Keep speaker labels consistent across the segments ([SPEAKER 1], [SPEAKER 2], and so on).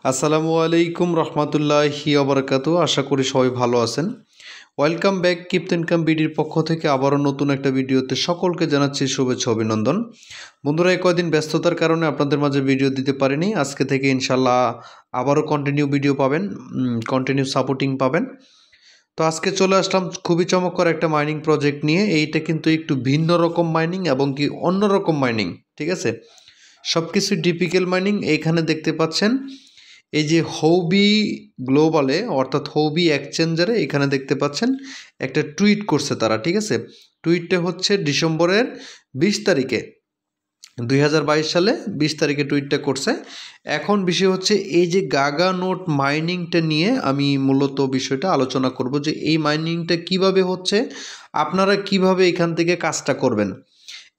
[SPEAKER 1] আসসালামু আলাইকুম রহমতুল্লাহি ওয়াবারাকাতু। আশা করি সবাই ভালো আছেন। ওয়েলকাম ব্যাক কিপ্ত ইনকাম বিডির পক্ষ থেকে আবারও নতুন একটা ভিডিওতে সকলকে জানাচ্ছি শুভেচ্ছা অভিনন্দন। বন্ধুরা, এই কয়দিন ব্যস্ততার কারণে আপনাদের মাঝে ভিডিও দিতে পারিনি। আজকে থেকে ইনশাল্লাহ আবারও কন্টিনিউ ভিডিও পাবেন, কন্টিনিউ সাপোর্টিং পাবেন। তো আজকে চলে আসলাম খুবই চমৎকার একটা মাইনিং প্রজেক্ট নিয়ে। এইটা কিন্তু একটু ভিন্ন রকম মাইনিং এবং কি অন্যরকম মাইনিং, ঠিক আছে। সব কিছু ডিপিক্যাল মাইনিং। এইখানে দেখতে পাচ্ছেন এই যে 𝐒𝐔𝐃 গ্লোবালে অর্থাৎ 𝐒𝐔𝐃 এক্সচেঞ্জারে এখানে দেখতে পাচ্ছেন একটা টুইট করছে তারা, ঠিক আছে। টুইটটা হচ্ছে ডিসেম্বরের 20 তারিখে 2022 সালে 20 তারিখে টুইটটা করছে। এখন বিষয় হচ্ছে এই যে গাগা নোট মাইনিংটা নিয়ে আমি মূলত বিষয়টা আলোচনা করব যে এই মাইনিংটা কিভাবে হচ্ছে, আপনারা কিভাবে এখান থেকে কাজটা করবেন।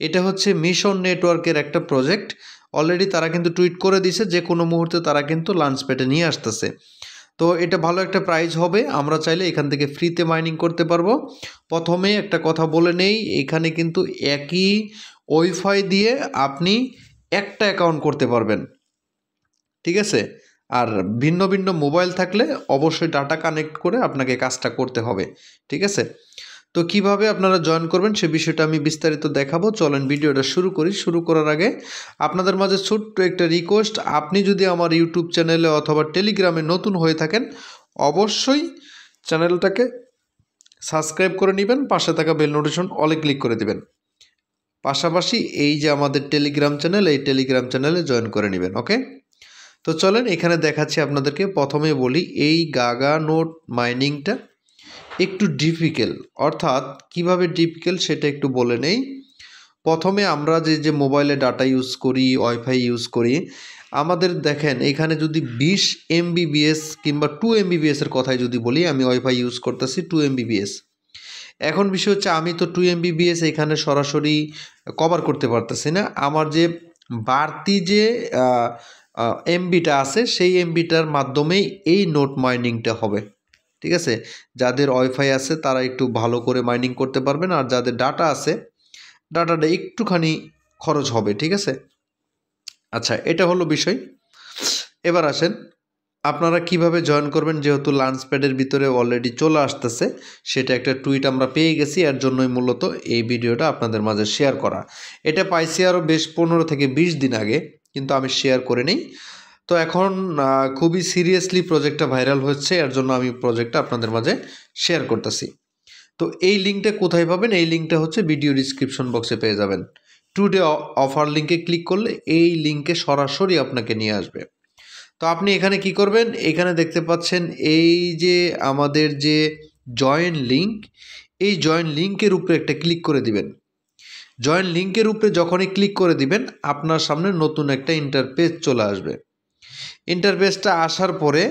[SPEAKER 1] এটা হচ্ছে মিশন নেটওয়ার্কের একটা প্রজেক্ট। অলরেডি তারা কিন্তু টুইট করে দিয়েছে যে কোনো মুহূর্তে তারা কিন্তু লাঞ্চ প্যাডে নিয়ে আসতেছে। তো এটা ভালো একটা প্রাইজ হবে। আমরা চাইলে এখান থেকে ফ্রিতে মাইনিং করতে পারবো। প্রথমে একটা কথা বলে নেই, এখানে কিন্তু একই ওয়াইফাই দিয়ে আপনি একটা অ্যাকাউন্ট করতে পারবেন, ঠিক আছে। আর ভিন্ন ভিন্ন মোবাইল থাকলে অবশ্যই ডাটা কানেক্ট করে আপনাকে কাজটা করতে হবে, ঠিক আছে। তো কিভাবে আপনারা জয়েন করবেন সে বিষয়টা আমি বিস্তারিত দেখাবো। চলেন ভিডিওটা শুরু করি। শুরু করার আগে আপনাদের মাঝে ছোট্ট একটা রিকোয়েস্ট, আপনি যদি আমার ইউটিউব চ্যানেলে অথবা টেলিগ্রামে নতুন হয়ে থাকেন অবশ্যই চ্যানেলটাকে সাবস্ক্রাইব করে নেবেন, পাশে থাকা বেল নোটিফিকেশন অলে ক্লিক করে দেবেন। পাশাপাশি এই যে আমাদের টেলিগ্রাম চ্যানেল, এই টেলিগ্রাম চ্যানেলে জয়েন করে নেবেন, ওকে। তো চলেন এখানে দেখাচ্ছি আপনাদেরকে। প্রথমে বলি এই গাগা নোট মাইনিংটা একটু ডিফিকাল্ট, অর্থাৎ কিভাবে ডিফিকাল্ট সেটা একটু বলে নেই। প্রথমে আমরা যে মোবাইলে ডাটা ইউজ করি, ওয়াইফাই ইউজ করি, আমাদের দেখেন এখানে যদি 20 MBPS কিংবা 2 MBPS এর কথাই যদি বলি, আমি ওয়াইফাই ইউজ করতেছি 2 MBPS। এখন বিষয় হচ্ছে আমি তো 2 MBPS এখানে সরাসরি কভার করতে পারতেছি না। আমার যে বাড়তি যে এমবিটা আছে সেই এমবিটার মাধ্যমেই এই নোট মাইনিংটা হবে, ঠিক আছে। যাদের ওয়াইফাই আছে তারা একটু ভালো করে মাইনিং করতে পারবেন, আর যাদের ডাটা আছে ডাটাটা একটুখানি খরচ হবে, ঠিক আছে। আচ্ছা, এটা হলো বিষয়। এবার আসেন আপনারা কিভাবে জয়েন করবেন। যেহেতু লাঞ্চ প্যাডের ভিতরে অলরেডি চলে আসতেছে, সেটা একটা টুইট আমরা পেয়ে গেছি, এর জন্যই মূলত এই ভিডিওটা আপনাদের মাঝে শেয়ার করা। এটা পাইছি আরও বেশ 15 থেকে 20 দিন আগে, কিন্তু আমি শেয়ার করে নিই। তো এখন খুবই সিরিয়াসলি প্রজেক্টটা ভাইরাল হচ্ছে, এর জন্য আমি প্রজেক্টটা আপনাদের মাঝে শেয়ার করতেছি। তো এই লিঙ্কটা কোথায় পাবেন? এই লিঙ্কটা হচ্ছে ভিডিও ডিসক্রিপশন বক্সে পেয়ে যাবেন। টুডে অফার লিঙ্কে ক্লিক করলে এই লিঙ্কে সরাসরি আপনাকে নিয়ে আসবে। তো আপনি এখানে কি করবেন, এখানে দেখতে পাচ্ছেন এই যে আমাদের যে জয়েন লিঙ্ক, এই জয়েন লিঙ্কের উপরে একটা ক্লিক করে দিবেন। জয়েন লিঙ্কের উপরে যখনই ক্লিক করে দিবেন আপনার সামনে নতুন একটা ইন্টারপেজ চলে আসবে। ইন্টারপেজটা আসার পরে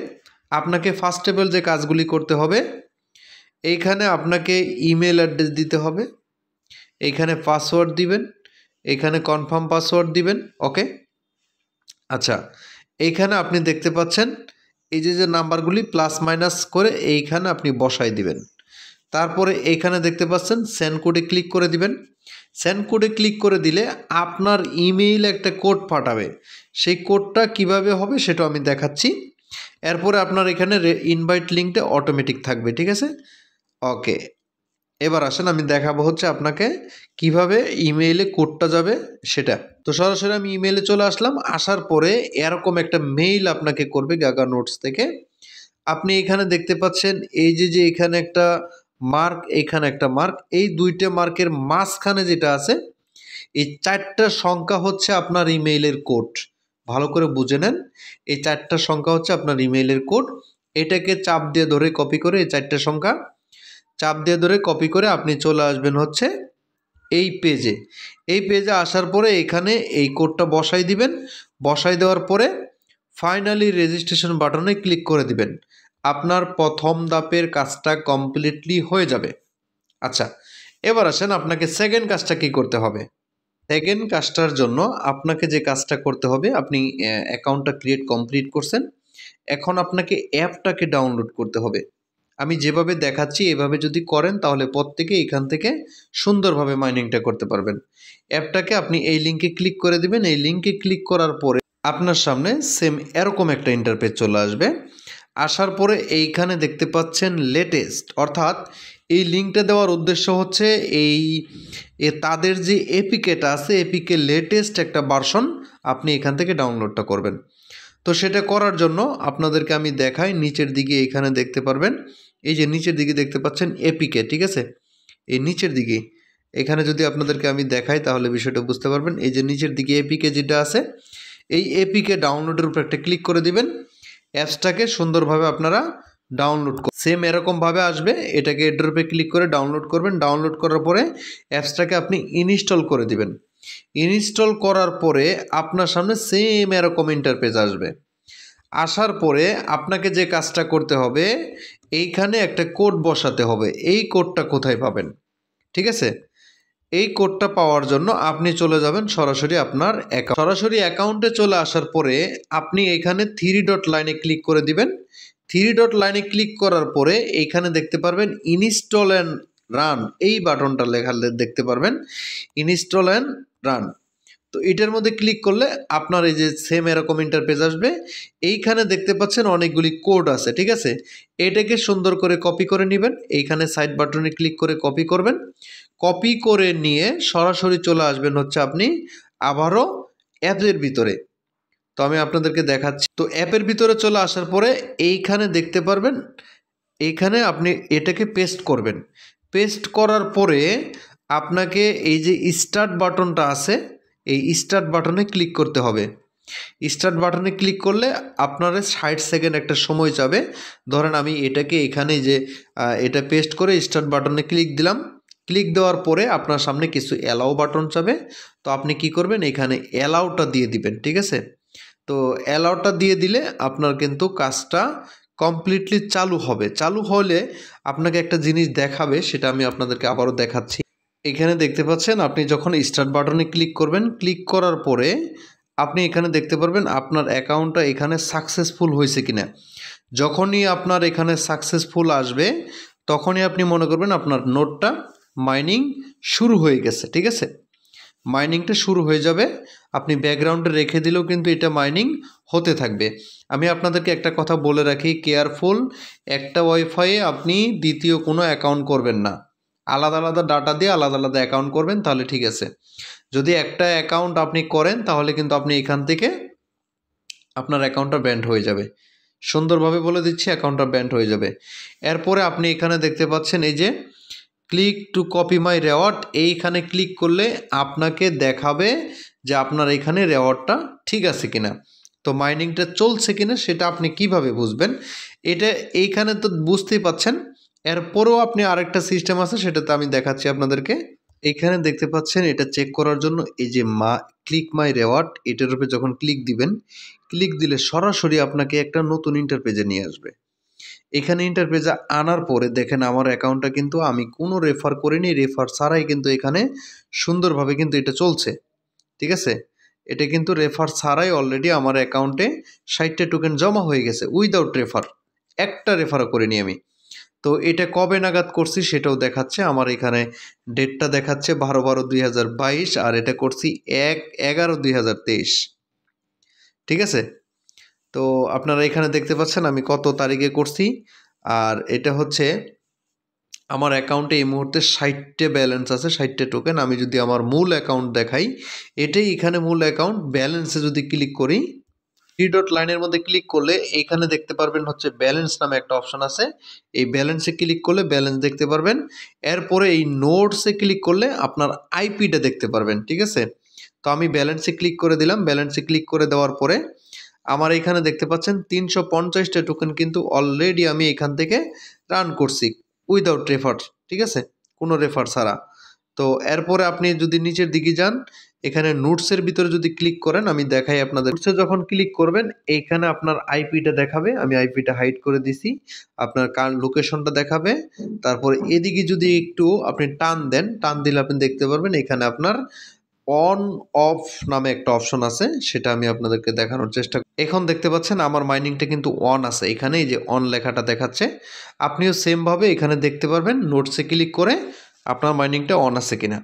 [SPEAKER 1] আপনাকে ফার্স্ট টেবল যে কাজগুলি করতে হবে, এইখানে আপনাকে ইমেল অ্যাড্রেস দিতে হবে, এইখানে পাসওয়ার্ড দিবেন, এইখানে কনফার্ম পাসওয়ার্ড দিবেন, ওকে। আচ্ছা, এইখানে আপনি দেখতে পাচ্ছেন এই যে নাম্বারগুলি প্লাস মাইনাস করে এইখানে আপনি বসাই দিবেন। তারপরে এইখানে দেখতে পাচ্ছেন সেন্ড কোডে ক্লিক করে দিবেন। সেন্ড কোডে ক্লিক করে দিলে আপনার ইমেইলে একটা কোড পাঠাবে। সেই কোডটা কিভাবে হবে সেটা আমি দেখাচ্ছি। এরপরে আপনার এখানে ইনভাইট লিঙ্কটা অটোমেটিক থাকবে, ঠিক আছে, ওকে। এবার আসেন আমি দেখাবো হচ্ছে আপনাকে কিভাবে ইমেইলে কোডটা যাবে সেটা। তো সরাসরি আমি ইমেইলে চলে আসলাম। আসার পরে এরকম একটা মেইল আপনাকে করবে গাগা নোটস থেকে। আপনি এখানে দেখতে পাচ্ছেন এই যে এখানে একটা মার্ক, এখানে একটা মার্ক, এই দুইটা মার্কের মাঝখানে যেটা আছে এই 4টা সংখ্যা হচ্ছে আপনার ইমেইলের কোড। ভালো করে বুঝে নেন, এই 4টা সংখ্যা হচ্ছে আপনার ইমেইলের কোড। এটাকে চাপ দিয়ে ধরে কপি করে, এই 4টা সংখ্যা চাপ দিয়ে ধরে কপি করে আপনি চলে আসবেন হচ্ছে এই পেজে। এই পেজে আসার পরে এখানে এই কোডটা বসাই দিবেন। বসাই দেওয়ার পরে ফাইনালি রেজিস্ট্রেশন বাটনে ক্লিক করে দিবেন। আপনার প্রথম ধাপের কাজটা কমপ্লিটলি হয়ে যাবে। আচ্ছা, এবার আসেন আপনাকে সেকেন্ড কাজটা কি করতে হবে। সেকেন্ড কাজটার জন্য আপনাকে যে কাজটা করতে হবে, আপনি অ্যাকাউন্টটা ক্রিয়েট কমপ্লিট করছেন, এখন আপনাকে অ্যাপটাকে ডাউনলোড করতে হবে। আমি যেভাবে দেখাচ্ছি এভাবে যদি করেন তাহলে প্রত্যেকে এখান থেকে সুন্দরভাবে মাইনিংটা করতে পারবেন। অ্যাপটাকে আপনি এই লিঙ্কে ক্লিক করে দিবেন। এই লিঙ্কে ক্লিক করার পরে আপনার সামনে সেম এরকম একটা ইন্টারপেজ চলে আসবে। আসার পরে এইখানে দেখতে পাচ্ছেন লেটেস্ট, অর্থাৎ এই লিঙ্কটা দেওয়ার উদ্দেশ্য হচ্ছে তাদের যে এপিকেটা আছে এপিকে লেটেস্ট একটা ভার্সন আপনি এখান থেকে ডাউনলোডটা করবেন। তো সেটা করার জন্য আপনাদেরকে আমি দেখাই, নিচের দিকে এইখানে দেখতে পারবেন, এই যে নিচের দিকে দেখতে পাচ্ছেন এপিকে, ঠিক আছে, এই নিচের দিকে এখানে যদি আপনাদেরকে আমি দেখাই তাহলে বিষয়টা বুঝতে পারবেন। এই যে নিচের দিকে এপিকে যেটা আছে এই এপিকে ডাউনলোডের উপর একটা ক্লিক করে দিবেন। অ্যাপসটাকে সুন্দরভাবে আপনারা ডাউনলোড সেম এরকমভাবে আসবে, এটাকে এয়ারড্রপে ক্লিক করে ডাউনলোড করবেন। ডাউনলোড করার পরে অ্যাপসটাকে আপনি ইনস্টল করে দিবেন। ইনস্টল করার পরে আপনার সামনে সেম এরকম ইন্টারপেজ আসবে। আসার পরে আপনাকে যে কাজটা করতে হবে, এইখানে একটা কোড বসাতে হবে। এই কোডটা কোথায় পাবেন, ঠিক আছে? এই কোডটা পাওয়ার জন্য আপনি চলে যাবেন সরাসরি আপনার সরাসরি অ্যাকাউন্টে চলে আসার পরে আপনি এখানে 3 ডট লাইনে ক্লিক করে দিবেন। 3 ডট লাইনে ক্লিক করার পরে এইখানে দেখতে পারবেন ইনস্টল অ্যান্ড রান, এই বাটনটা লেখা দেখতে পারবেন, ইনস্টল অ্যান্ড রান। তো এটার মধ্যে ক্লিক করলে আপনার এই যে সেম এরকম ইন্টারপেজ আসবে। এইখানে দেখতে পাচ্ছেন অনেকগুলি কোড আছে, ঠিক আছে? এটাকে সুন্দর করে কপি করে নেবেন। এইখানে সাইড বাটনে ক্লিক করে কপি করবেন। কপি করে নিয়ে সরাসরি চলে আসবেন হচ্ছে আপনি আবারও অ্যাপের ভিতরে। তো আমি আপনাদেরকে দেখাচ্ছি। তো অ্যাপের ভিতরে চলে আসার পরে এইখানে দেখতে পারবেন, এইখানে আপনি এটাকে পেস্ট করবেন। পেস্ট করার পরে আপনাকে এই যে স্টার্ট বাটনটা আছে এই স্টার্ট বাটনে ক্লিক করতে হবে। স্টার্ট বাটনে ক্লিক করলে আপনার 60 সেকেন্ড একটা সময় যাবে। ধরেন আমি এটাকে এখানে যে এটা পেস্ট করে স্টার্ট বাটনে ক্লিক দিলাম। ক্লিক দেওয়ার পরে আপনার সামনে কিছু অ্যালাউ বাটন যাবে। তো আপনি কি করবেন, এখানে অ্যালাউটা দিয়ে দিবেন, ঠিক আছে? তো অ্যালাউটা দিয়ে দিলে আপনার কিন্তু কাজটা কমপ্লিটলি চালু হবে। চালু হলে আপনাকে একটা জিনিস দেখাবে, সেটা আমি আপনাদেরকে আবারও দেখাচ্ছি। এখানে দেখতে পাচ্ছেন আপনি যখন স্টার্ট বাটনে ক্লিক করবেন, ক্লিক করার পরে আপনি এখানে দেখতে পারবেন আপনার অ্যাকাউন্টটা এখানে সাকসেসফুল হয়েছে কিনা। যখনই আপনার এখানে সাকসেসফুল আসবে তখনই আপনি মনে করবেন আপনার নোটটা মাইনিং শুরু হয়ে গেছে, ঠিক আছে? মাইনিংটা শুরু হয়ে যাবে। আপনি ব্যাকগ্রাউন্ডে রেখে দিলেও কিন্তু এটা মাইনিং হতে থাকবে। আমি আপনাদেরকে একটা কথা বলে রাখি, কেয়ারফুল, একটা ওয়াইফাইয়ে আপনি দ্বিতীয় কোনো অ্যাকাউন্ট করবেন না। আলাদা আলাদা ডাটা দিয়ে আলাদা আলাদা অ্যাকাউন্ট করবেন, তাহলে ঠিক আছে। যদি একটা অ্যাকাউন্ট আপনি করেন তাহলে কিন্তু আপনি এখান থেকে আপনার অ্যাকাউন্টটা ব্যান্ড হয়ে যাবে। সুন্দরভাবে বলে দিচ্ছি, অ্যাকাউন্টটা ব্যান্ড হয়ে যাবে। এরপরে আপনি এখানে দেখতে পাচ্ছেন এই যে click to copy my reward, এইখানে ক্লিক করলে আপনাকে দেখাবে যে আপনার এখানে রেওয়ার্ডটা ঠিক আছে কিনা। তো মাইনিংটা চলছে কিনা সেটা আপনি কিভাবে বুঝবেন, এটা এইখানে তো বুঝতেই পাচ্ছেন। এরপরেও আপনি আরেকটা সিস্টেম আছে, সেটাতে আমি দেখাচ্ছি আপনাদেরকে। এইখানে দেখতে পাচ্ছেন এটা চেক করার জন্য এই যে ক্লিক মাই রেওয়ার্ড, এটার উপরে যখন ক্লিক দিবেন, ক্লিক দিলে সরাসরি আপনাকে একটা নতুন ইন্টারপেজে নিয়ে আসবে। এখানে ইন্টারপেজে আনার পরে দেখেন আমার অ্যাকাউন্টটা কিন্তু আমি কোনো রেফার করিনি, রেফার ছাড়াই কিন্তু এখানে সুন্দরভাবে কিন্তু এটা চলছে, ঠিক আছে? এটা কিন্তু রেফার ছাড়াই অলরেডি আমার অ্যাকাউন্টে 60টা টোকেন জমা হয়ে গেছে উইদাউট রেফার। একটা রেফারও করিনি আমি। তো এটা কবে নাগাদ করছি সেটাও দেখাচ্ছে, আমার এখানে ডেটটা দেখাচ্ছে 12/12/2022 আর এটা করছি 1/11/2023, ঠিক আছে? তো আপনারা এখানে দেখতে পাচ্ছেন আমি কত তারিখে করছি। আর এটা হচ্ছে আমার অ্যাকাউন্টে এই মুহূর্তে 60টা ব্যালেন্স আছে, 60টা টোকেন। আমি যদি আমার মূল অ্যাকাউন্ট দেখাই, এটাই এখানে মূল অ্যাকাউন্ট। ব্যালেন্সে যদি ক্লিক করি, 3 ডট লাইনের মধ্যে ক্লিক করলে এইখানে দেখতে পারবেন হচ্ছে ব্যালেন্স নামে একটা অপশন আছে। এই ব্যালেন্সে ক্লিক করলে ব্যালেন্স দেখতে পারবেন। এরপরে এই নোটসে ক্লিক করলে আপনার আইপিটা দেখতে পারবেন, ঠিক আছে? তো আমি ব্যালেন্সে ক্লিক করে দিলাম। ব্যালেন্সে ক্লিক করে দেওয়ার পরে আমার এখানে দেখতে পাচ্ছেন 350টা টোকেন কিন্তু অলরেডি আমি এখান থেকে রান করছি উইদাউট রেফার, ঠিক আছে? কোনো রেফার ছাড়া। তো এরপরে আপনি যদি নিচের দিকে যান, এখানে নোটসের ভিতরে যদি ক্লিক করেন, আমি দেখাই আপনাদের। নোটসে যখন ক্লিক করবেন এইখানে আপনার আইপিটা দেখাবে, আমি আইপিটা হাইড করে দিছি। আপনার লোকেশনটা দেখাবে। তারপরে এদিকে যদি একটু আপনি টান দেন, টান দিলে আপনি দেখতে পারবেন এখানে আপনার অন অফ নামে একটা অপশন আছে, সেটা আমি আপনাদেরকে দেখানোর চেষ্টা করি। এখন দেখতে পাচ্ছেন আমার মাইনিংটা কিন্তু অন আছে, এখানে এই যে অন লেখাটা দেখাচ্ছে। আপনিও সেমভাবে এখানে দেখতে পারবেন নোটসে ক্লিক করে আপনার মাইনিংটা অন আছে কিনা।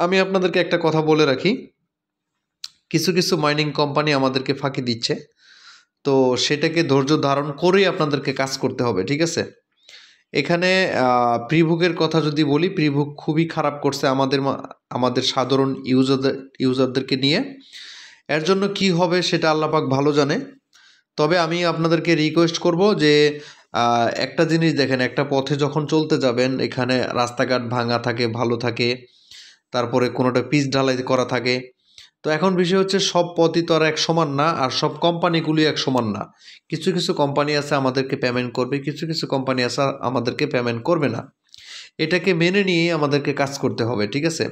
[SPEAKER 1] আমি আপনাদেরকে একটা কথা বলে রাখি, কিছু কিছু মাইনিং কোম্পানি আমাদেরকে ফাঁকি দিচ্ছে, তো সেটাকে ধৈর্য ধারণ করেই আপনাদেরকে কাজ করতে হবে, ঠিক আছে। এখানে প্রিবুকের কথা যদি বলি, প্রিবুক খুবই খারাপ করছে আমাদের সাধারণ ইউজারদেরকে নিয়ে। এর জন্য কি হবে সেটা আল্লাহ পাক ভালো জানে। তবে আমি আপনাদেরকে রিকোয়েস্ট করব যে একটা জিনিস দেখেন, একটা পথে যখন চলতে যাবেন, এখানে রাস্তাঘাট ভাঙা থাকে, ভালো থাকে, তারপরে কোনোটা পিচ ঢালাই করা থাকে। তো এখন বিষয় হচ্ছে সব পথই তো আর এক সমান না, আর সব কোম্পানিগুলি এক সমান না। কিছু কিছু কোম্পানি আছে আমাদেরকে পেমেন্ট করবে, কিছু কিছু কোম্পানি আছে আমাদেরকে পেমেন্ট করবে না। এটাকে মেনে নিয়েই আমাদেরকে কাজ করতে হবে, ঠিক আছে।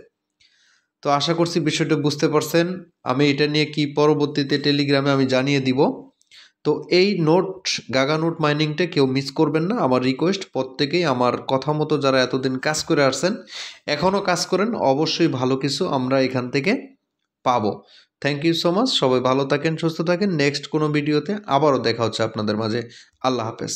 [SPEAKER 1] তো আশা করছি বিষয়টা বুঝতে পারছেন। আমি এটা নিয়ে কি পরবর্তীতে টেলিগ্রামে আমি জানিয়ে দিব। তো এই গাগা নোট মাইনিংটা কেউ মিস করবেন না, আমার রিকোয়েস্ট। প্রত্যেকেই আমার কথা মতো যারা এতদিন কাজ করে আসছেন, এখনও কাজ করেন, অবশ্যই ভালো কিছু আমরা এখান থেকে পাবো। Thank you so much. সবাই ভালো থাকেন, সুস্থ থাকেন। নেক্সট কোনো ভিডিওতে আবারও দেখা হচ্ছে আপনাদের মাঝে। আল্লাহ হাফেজ।